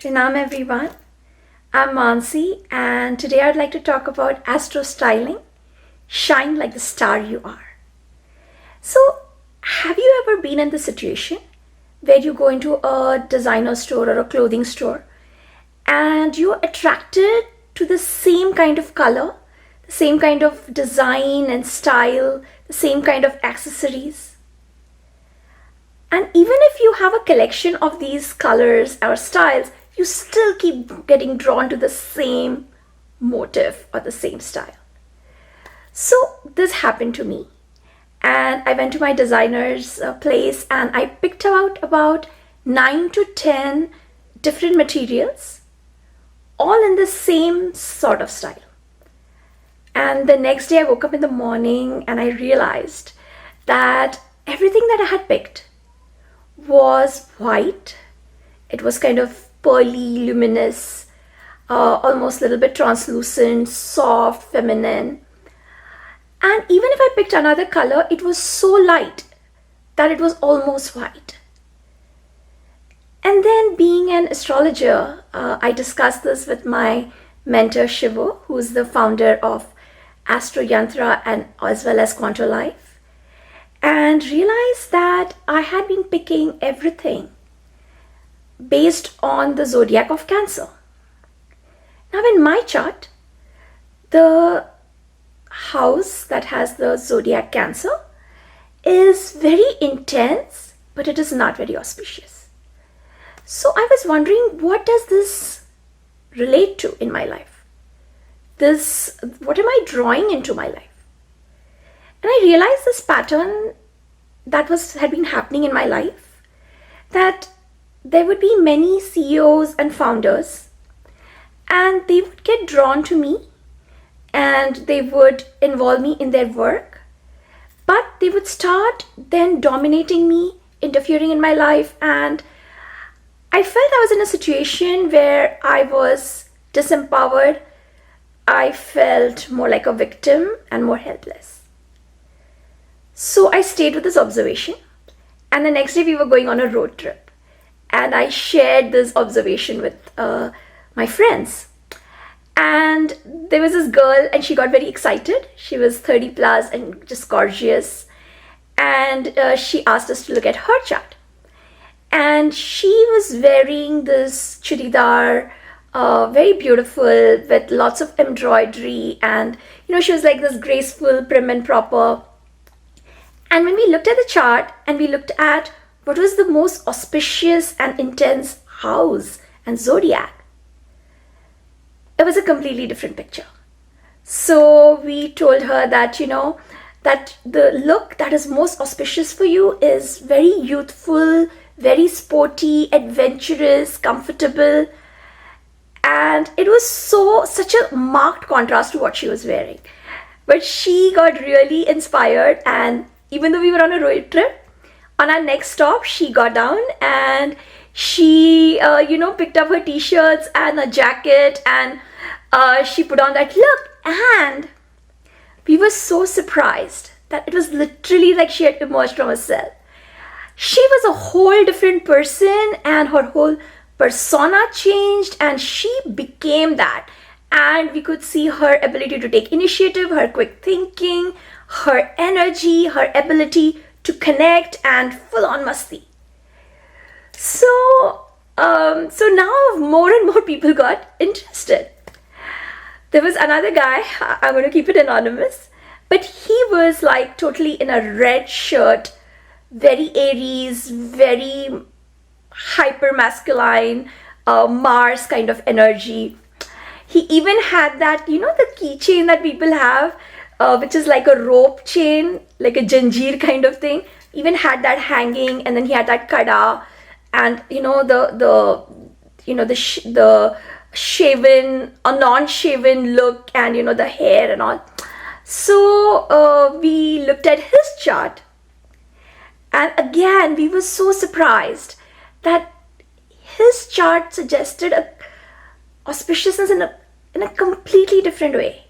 Pranam everyone, I'm Mansi and today I'd like to talk about Astro styling, shine like the star you are. So, have you ever been in the situation where you go into a designer store or a clothing store and you're attracted to the same kind of color, the same kind of design and style, the same kind of accessories? And even if you have a collection of these colors or styles, you still keep getting drawn to the same motif or the same style. So this happened to me, and I went to my designer's place and I picked out about 9 to 10 different materials, all in the same sort of style. And the next day I woke up in the morning and I realized that everything that I had picked was white. It was kind of pearly, luminous, almost a little bit translucent, soft, feminine. And even if I picked another color, it was so light that it was almost white. And then, being an astrologer, I discussed this with my mentor Shivo, who is the founder of Astro and as well as Quanto Life, and realized that I had been picking everything based on the zodiac of Cancer. Now in my chart, the house that has the zodiac Cancer is very intense, but it is not very auspicious. So I was wondering, what does this relate to in my life? What am I drawing into my life? And I realized this pattern that had been happening in my life, that there would be many CEOs and founders, and they would get drawn to me and they would involve me in their work, but they would start then dominating me, interfering in my life, and I felt I was in a situation where I was disempowered. I felt more like a victim and more helpless. So I stayed with this observation, and the next day we were going on a road trip. And I shared this observation with my friends. And there was this girl and she got very excited. She was 30 plus and just gorgeous. And she asked us to look at her chart. And she was wearing this churidar, very beautiful, with lots of embroidery. And, she was like this graceful, prim and proper. And when we looked at the chart and we looked at what was the most auspicious and intense house and zodiac, it was a completely different picture. So we told her that, that the look that is most auspicious for you is very youthful, very sporty, adventurous, comfortable. And it was such a marked contrast to what she was wearing. But she got really inspired, and even though we were on a road trip, on our next stop, she got down and she, picked up her t-shirts and a jacket, and she put on that look. And we were so surprised that it was literally like she had emerged from a cell. She was a whole different person, and her whole persona changed, and she became that. And we could see her ability to take initiative, her quick thinking, her energy, her ability to connect, and full-on masti. So now more and more people got interested. There was another guy, I'm going to keep it anonymous, but he was like totally in a red shirt, very Aries, very hyper masculine, Mars kind of energy. He even had that, the keychain that people have, which is like a rope chain, like a janjeer kind of thing. Even had that hanging, and then he had that kada, and the shaven or non-shaven look, and the hair and all. So we looked at his chart, and again we were so surprised that his chart suggested a auspiciousness in a completely different way.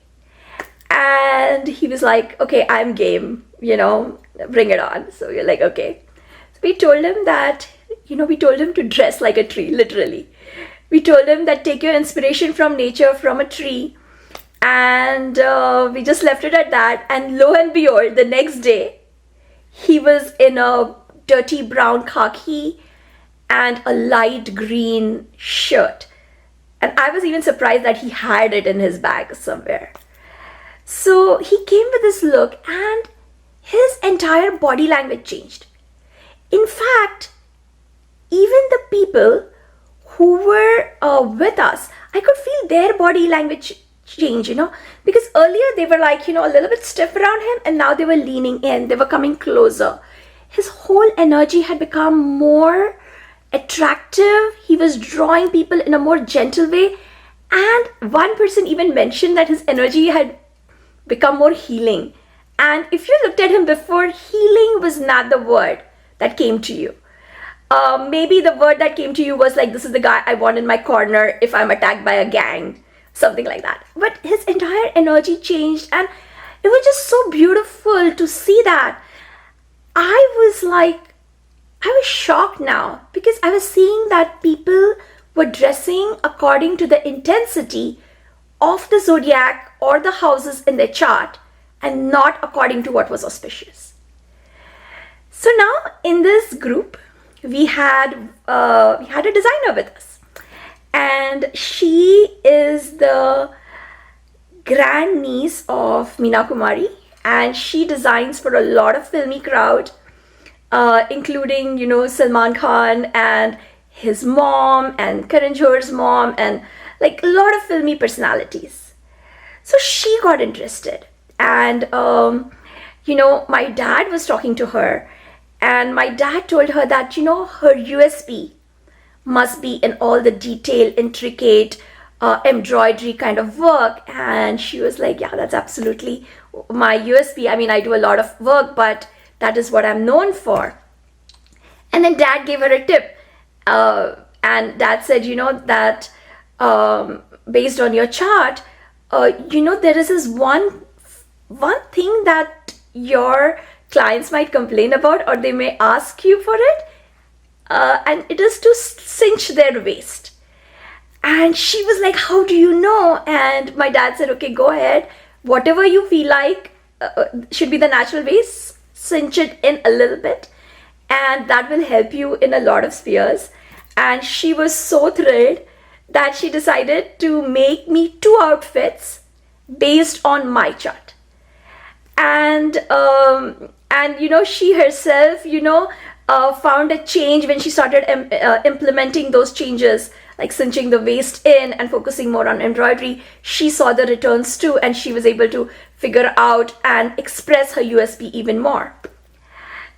And he was like, okay, I'm game, bring it on. So we're like, okay. So we told him that, we told him to dress like a tree, literally. We told him that take your inspiration from nature, from a tree. And we just left it at that. And lo and behold, the next day, he was in a dirty brown khaki and a light green shirt. And I was even surprised that he had it in his bag somewhere. So he came with this look and his entire body language changed. In fact, even the people who were with us, I could feel their body language change, because earlier they were like, a little bit stiff around him, and now they were leaning in, they were coming closer. His whole energy had become more attractive. He was drawing people in a more gentle way. And one person even mentioned that his energy had become more healing. And if you looked at him before, healing was not the word that came to you. Maybe the word that came to you was like, this is the guy I want in my corner if I'm attacked by a gang, something like that. But his entire energy changed, and it was just so beautiful to see that. I was shocked now, because I was seeing that people were dressing according to the intensity of the zodiac or the houses in their chart, and not according to what was auspicious. So now in this group, we had a designer with us, and she is the grandniece of Meena Kumari, and she designs for a lot of filmy crowd, including Salman Khan and his mom and Karan Johar's mom, and like a lot of filmy personalities. So she got interested, and my dad was talking to her, and my dad told her that her USP must be in all the detail, intricate embroidery kind of work. And she was like, yeah, that's absolutely my USP. I mean, I do a lot of work, but that is what I'm known for. And then dad gave her a tip, and dad said, that based on your chart, there is this one thing that your clients might complain about, or they may ask you for it, and it is to cinch their waist. And she was like, how do you know? And my dad said, okay, go ahead, whatever you feel like should be the natural waist, cinch it in a little bit, and that will help you in a lot of spheres. And she was so thrilled that she decided to make me 2 outfits based on my chart. And she herself found a change when she started implementing those changes, like cinching the waist in and focusing more on embroidery. She saw the returns too, and she was able to figure out and express her USP even more.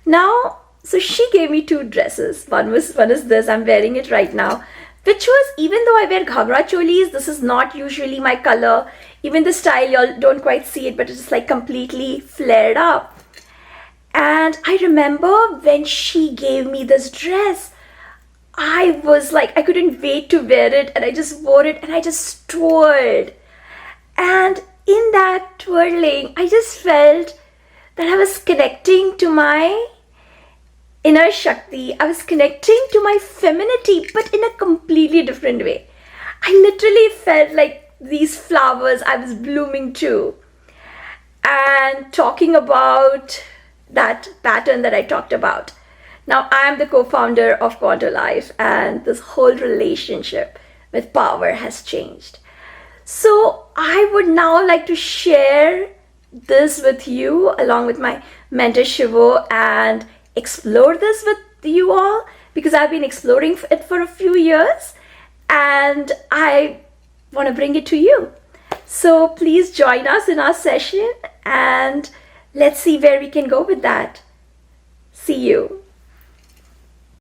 Now, so she gave me 2 dresses. One is this, I'm wearing it right now, which was, even though I wear ghagra cholis, this is not usually my color. Even the style, y'all don't quite see it, but it's just like completely flared up. And I remember when she gave me this dress, I was like, I couldn't wait to wear it, and I just wore it and I just twirled. And in that twirling, I just felt that I was connecting to my inner Shakti. I was connecting to my femininity, but in a completely different way. I literally felt like these flowers, I was blooming too. And talking about that pattern that I talked about. Now I am the co-founder of Quanto Life, and this whole relationship with power has changed. So I would now like to share this with you along with my mentor Shivo, and explore this with you all, because I've been exploring it for a few years and I want to bring it to you. So please join us in our session, and let's see where we can go with that. See you.